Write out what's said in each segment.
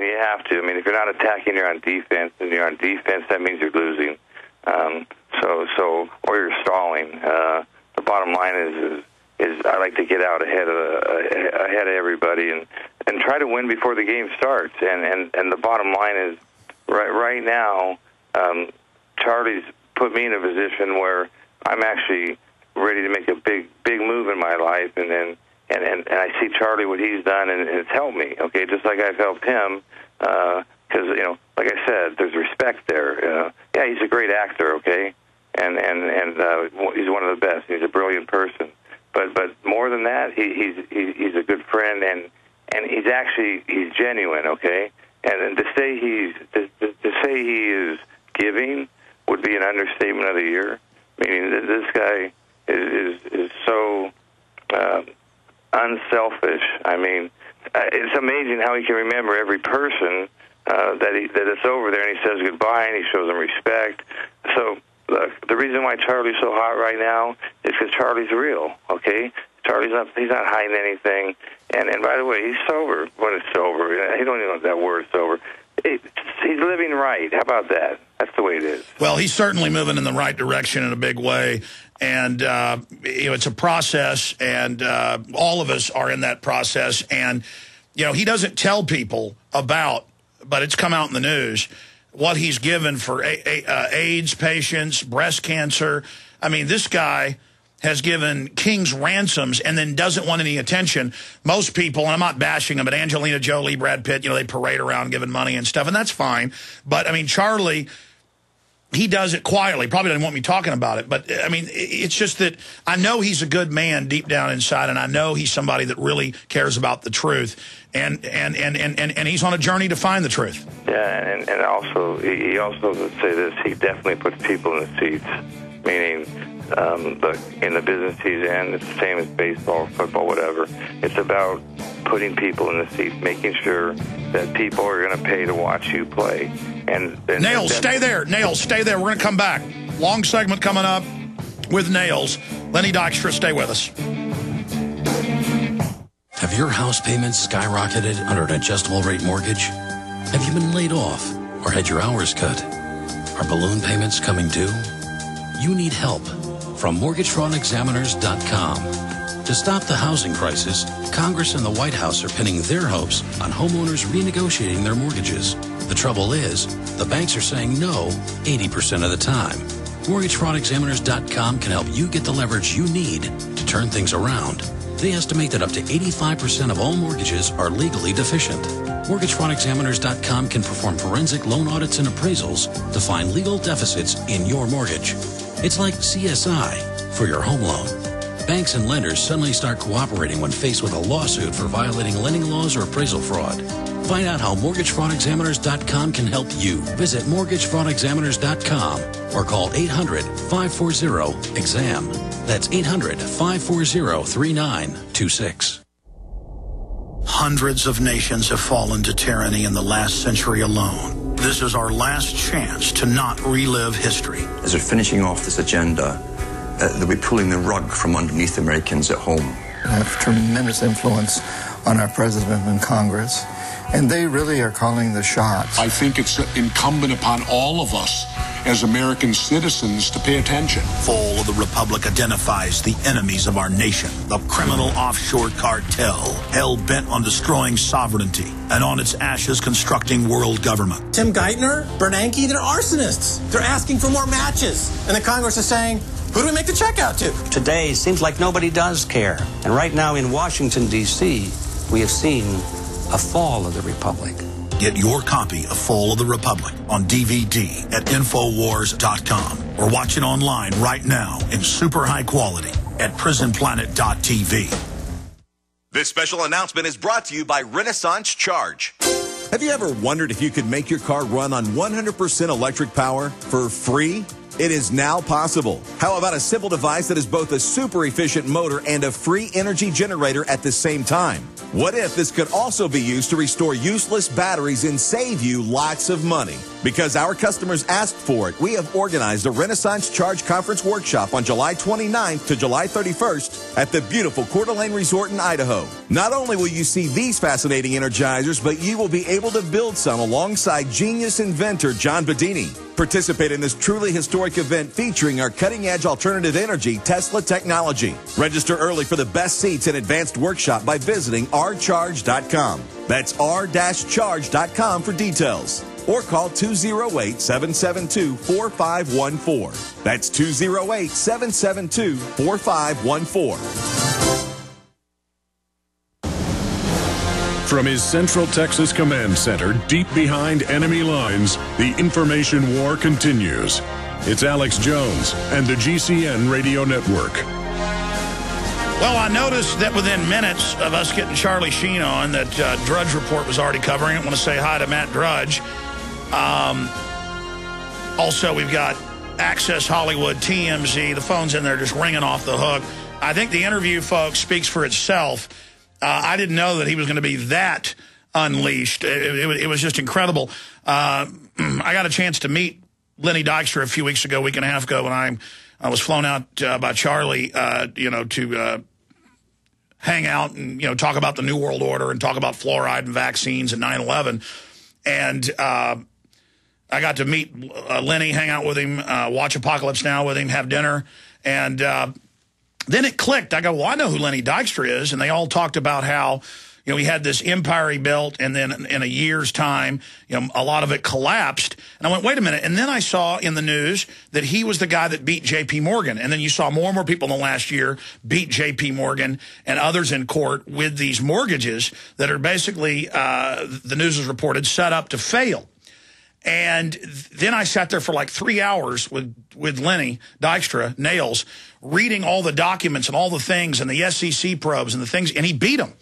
and you have to. I mean, if you're not attacking, you're on defense, and you're on defense, that means you're losing. Or you're stalling. The bottom line is I like to get out ahead of everybody and try to win before the game starts. And the bottom line is right now, Charlie's put me in a position where I'm actually ready to make a big move in my life, and I see Charlie, what he's done, and it's helped me. Okay, just like I've helped him, because like I said, there's respect there. Yeah, he's a great actor. Okay, and he's one of the best. He's a brilliant person. But more than that, he's a good friend, and he's genuine. Okay, and to say he is giving would be an understatement of the year. Meaning that this guy is so unselfish. I mean, it's amazing how he can remember every person that it's over there, and he says goodbye, and he shows them respect. So look, the reason why Charlie's so hot right now is because Charlie's real. Okay, he's not hiding anything. And by the way, he's sober when it's sober. He don't even know that word sober. He's living right. How about that? That's the way it is. Well, he's certainly moving in the right direction in a big way. And, it's a process, and all of us are in that process. And, he doesn't tell people about, but it's come out in the news, what he's given for AIDS patients, breast cancer. I mean, this guy has given king's ransoms and then doesn't want any attention. Most people, and I'm not bashing them, but Angelina Jolie, Brad Pitt, they parade around giving money and stuff, and that's fine. But, I mean, Charlie, he does it quietly. Probably doesn't want me talking about it. But, I mean, it's just that I know he's a good man deep down inside, and I know he's somebody that really cares about the truth. And he's on a journey to find the truth. Yeah, and also, he also would say this, he definitely puts people in the seats, meaning in the business he's in, it's the same as baseball, football, whatever. It's about putting people in the seats, making sure that people are going to pay to watch you play. Nails, stay there. Nails, stay there. We're going to come back. Long segment coming up with Nails. Lenny Dykstra, stay with us. Have your house payments skyrocketed under an adjustable rate mortgage? Have you been laid off or had your hours cut? Are balloon payments coming due? You need help from MortgageFraudExaminers.com. To stop the housing crisis, Congress and the White House are pinning their hopes on homeowners renegotiating their mortgages. The trouble is, the banks are saying no 80% of the time. MortgageFraudExaminers.com can help you get the leverage you need to turn things around. They estimate that up to 85% of all mortgages are legally deficient. MortgageFraudExaminers.com can perform forensic loan audits and appraisals to find legal deficits in your mortgage. It's like CSI for your home loan. Banks and lenders suddenly start cooperating when faced with a lawsuit for violating lending laws or appraisal fraud. Find out how MortgageFraudExaminers.com can help you. Visit MortgageFraudExaminers.com or call 800-540-EXAM. That's 800-540-3926. Hundreds of nations have fallen to tyranny in the last century alone. This is our last chance to not relive history. As we're finishing off this agenda, they'll be pulling the rug from underneath Americans at home. I have tremendous influence on our president and Congress, and they really are calling the shots. I think it's incumbent upon all of us as American citizens to pay attention. Fall of the Republic identifies the enemies of our nation, the criminal offshore cartel, hell-bent on destroying sovereignty, and on its ashes constructing world government. Tim Geithner, Bernanke, they're arsonists. They're asking for more matches. And the Congress is saying, who do we make the check out to? Today, seems like nobody does care. And right now in Washington, D.C., we have seen a fall of the Republic. Get your copy of Fall of the Republic on DVD at Infowars.com or watch it online right now in super high quality at PrisonPlanet.tv. This special announcement is brought to you by Renaissance Charge. Have you ever wondered if you could make your car run on 100% electric power for free? It is now possible. How about a simple device that is both a super efficient motor and a free energy generator at the same time? What if this could also be used to restore useless batteries and save you lots of money? Because our customers asked for it, we have organized a Renaissance Charge Conference Workshop on July 29th to July 31st at the beautiful Coeur d'Alene Resort in Idaho. Not only will you see these fascinating energizers, but you will be able to build some alongside genius inventor John Bedini. Participate in this truly historic event featuring our cutting-edge alternative energy Tesla technology. Register early for the best seats and advanced workshop by visiting rcharge.com. That's r-charge.com for details. Or call 208-772-4514. That's 208-772-4514. From his Central Texas Command Center, deep behind enemy lines, the information war continues. It's Alex Jones and the GCN Radio Network. Well, I noticed that within minutes of us getting Charlie Sheen on, that Drudge Report was already covering it. I want to say hi to Matt Drudge. Also, we've got Access Hollywood, TMZ. The phone's in there just ringing off the hook. I think the interview, folks, speaks for itself. I didn't know that he was going to be that unleashed. It was just incredible. I got a chance to meet Lenny Dykstra a few weeks ago, week and a half ago, when I was flown out by Charlie, to hang out and, talk about the New World Order and talk about fluoride and vaccines and 9/11. And I got to meet Lenny, hang out with him, watch Apocalypse Now with him, have dinner. And then it clicked. I go, well, I know who Lenny Dykstra is. And they all talked about how, he had this empire he built, and then in a year's time, a lot of it collapsed. And I went, wait a minute. And then I saw in the news that he was the guy that beat J.P. Morgan. And then you saw more and more people in the last year beat J.P. Morgan and others in court with these mortgages that are basically, the news has reported, set up to fail. And then I sat there for like 3 hours with Lenny Dykstra, Nails, reading all the documents and all the things and the SEC probes and the things, and he beat them.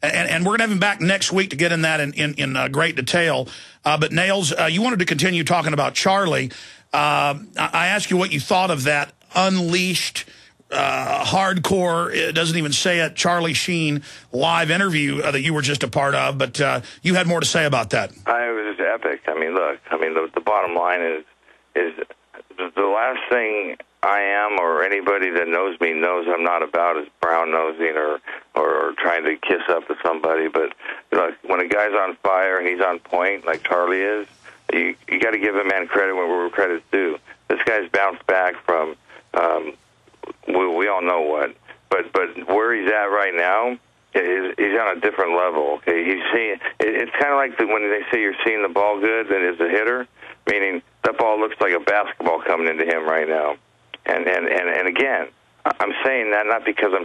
And we're going to have him back next week to get in that in great detail. But Nails, you wanted to continue talking about Charlie. I asked you what you thought of that unleashed, hardcore, it doesn't even say it, Charlie Sheen live interview that you were just a part of. But you had more to say about that. It was just epic. The bottom line is the last thing I am, or anybody that knows me knows I'm not about, is brown-nosing or trying to kiss up to somebody. But when a guy's on fire and he's on point like Charlie is, you got to give a man credit where credit's due. This guy's bounced back from we all know what, but where he's at right now, he's on a different level. Okay, it's kind of like when they say you're seeing the ball good, then as a hitter, meaning that ball looks like a basketball coming into him right now. And again, I'm saying that not because I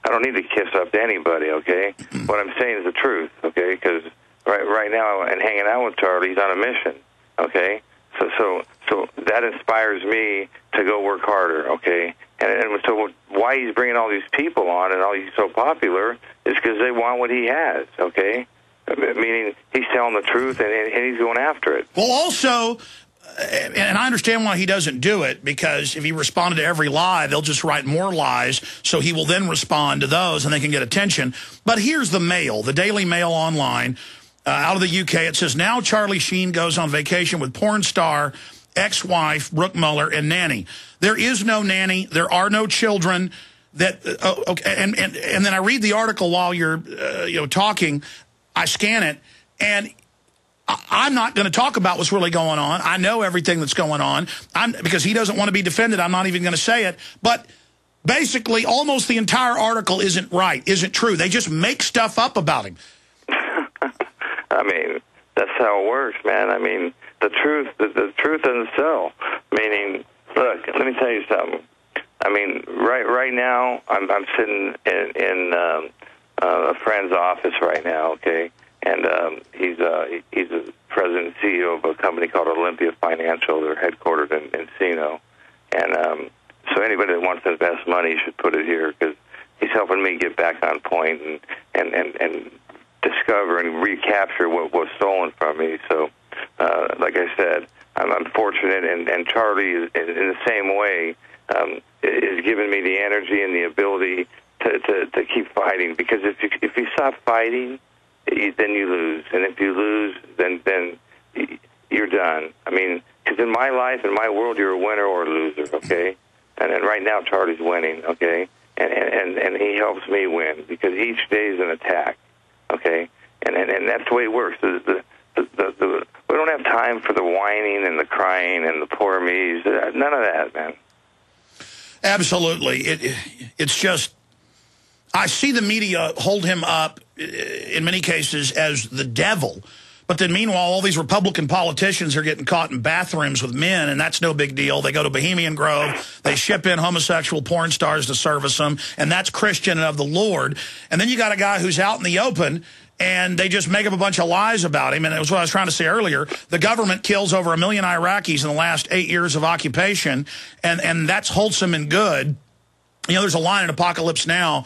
don't need to kiss up to anybody, okay? What I'm saying is the truth, okay? Because right now, and hanging out with Charlie, he's on a mission, okay? So that inspires me to go work harder, okay? And so why he's bringing all these people on and all he's so popular is because they want what he has, okay? Meaning he's telling the truth and he's going after it. Well, also, and I understand why he doesn't do it, because if he responded to every lie, they'll just write more lies, so he will then respond to those and they can get attention. But here's the Mail, the Daily Mail online, out of the UK. It says, now Charlie Sheen goes on vacation with porn star ex-wife Brooke Muller and nanny. There is no nanny. There are no children. Okay, and then I read the article while you're talking. I scan it, and I'm not going to talk about what's really going on. I know everything that's going on. Because he doesn't want to be defended, I'm not even going to say it. But basically, almost the entire article isn't right, isn't true. They just make stuff up about him. That's how it works, man. The truth doesn't sell. Meaning, look, let me tell you something. Right now, I'm sitting in a friend's office right now, okay? And he's a president and CEO of a company called Olympia Financial. They're headquartered in Encino. And so anybody that wants to invest money should put it here, because he's helping me get back on point and discover and recapture what was stolen from me. So, like I said, I'm fortunate, and Charlie is in the same way, is giving me the energy and the ability to keep fighting. Because if you stop fighting, then you lose, and if you lose, then you're done. Because in my life, in my world, you're a winner or a loser, okay? And right now, Charlie's winning, okay? and he helps me win because each day is an attack. Okay, and that's the way it works. We don't have time for the whining and the crying and the poor me's. None of that, man. Absolutely. It's just, I see the media hold him up in many cases as the devil. But then meanwhile, all these Republican politicians are getting caught in bathrooms with men, and that's no big deal. They go to Bohemian Grove. They ship in homosexual porn stars to service them, and that's Christian and of the Lord. And then you got a guy who's out in the open, and they just make up a bunch of lies about him. And it was what I was trying to say earlier. The government kills over 1 million Iraqis in the last 8 years of occupation, and that's wholesome and good. You know, there's a line in Apocalypse Now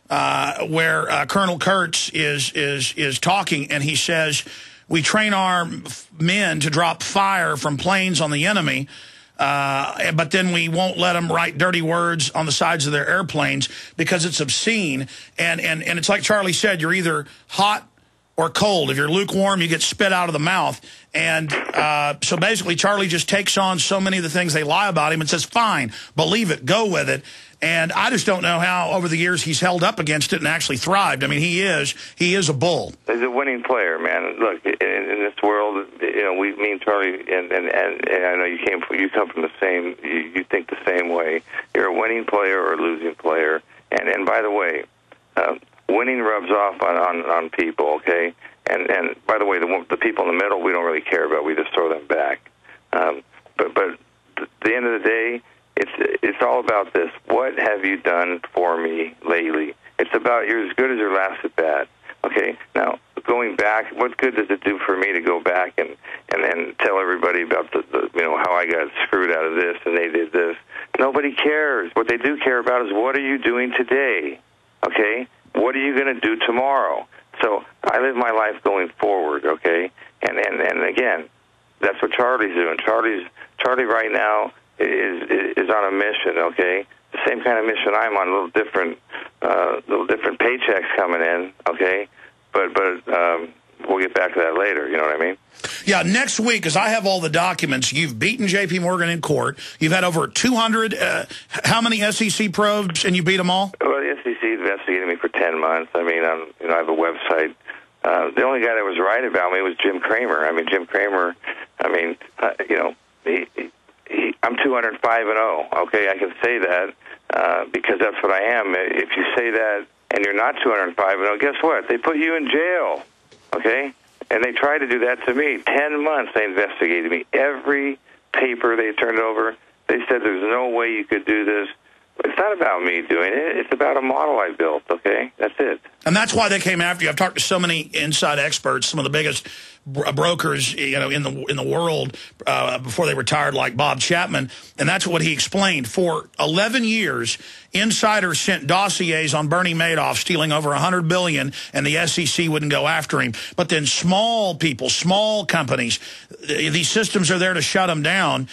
where Colonel Kurtz is talking, and he says, we train our men to drop fire from planes on the enemy, but then we won't let them write dirty words on the sides of their airplanes because it's obscene. And it's like Charlie said, you're either hot or cold. If you're lukewarm, you get spit out of the mouth. And so basically Charlie just takes on so many of the things they lie about him and says, fine, believe it, go with it. And I just don't know how over the years he's held up against it and actually thrived. I mean, he is a bull. He's a winning player, man. Look, in this world, you know, me and Charlie, and I know you come from the same, you think the same way. You're a winning player or a losing player. And by the way, winning rubs off on people, okay? And by the way, the people in the middle we don't really care about. We just throw them back. But at the end of the day, it's all about this. What have you done for me lately? It's about you're as good as your last at bat. Okay, now going back, what good does it do for me to go back and then tell everybody about the how I got screwed out of this and they did this? Nobody cares. What they do care about is what are you doing today? Okay, what are you going to do tomorrow? So I live my life going forward. Okay, and again, that's what Charlie's doing. Charlie right now is on a mission, okay? The same kind of mission I'm on, a little different paychecks coming in, okay? But we'll get back to that later, you know what I mean? Yeah, next week, because I have all the documents, you've beaten J.P. Morgan in court. You've had over 200, how many SEC probes, and you beat them all? Well, the SEC investigated me for 10 months. I mean, I have a website. The only guy that was right about me was Jim Cramer. I mean, Jim Cramer, I'm 205-0. Okay, I can say that because that's what I am. If you say that and you're not 205-0, guess what? They put you in jail. Okay, and they tried to do that to me. 10 months they investigated me. Every paper they turned over, they said there's no way you could do this. It's not about me doing it. It's about a model I built. Okay, that's it. And that's why they came after you. I've talked to so many inside experts, some of the biggest brokers, in the world before they retired, like Bob Chapman, and that's what he explained. For 11 years, insiders sent dossiers on Bernie Madoff stealing over $100 billion, and the SEC wouldn't go after him. But then small people, small companies, these systems are there to shut them down.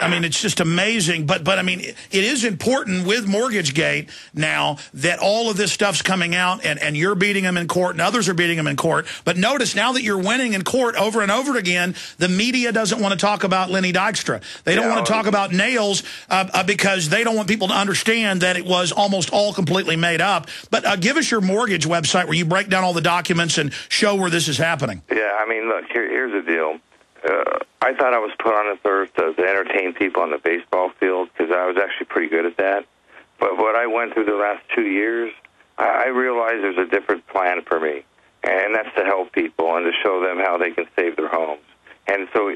I mean, it's just amazing. But I mean, it is important with Mortgagegate now that all of this stuff's coming out and you're beating them in court and others are beating them in court. But notice now that you're winning in court over and over again, the media doesn't want to talk about Lenny Dykstra. They don't want to talk about Nails because they don't want people to understand that it was almost all completely made up. But give us your mortgage website where you break down all the documents and show where this is happening. Yeah, I mean, look, here's the deal. I thought I was put on this earth to entertain people on the baseball field because I was actually pretty good at that. But what I went through the last 2 years, I realized there's a different plan for me, and that's to help people and to show them how they can save their homes. And so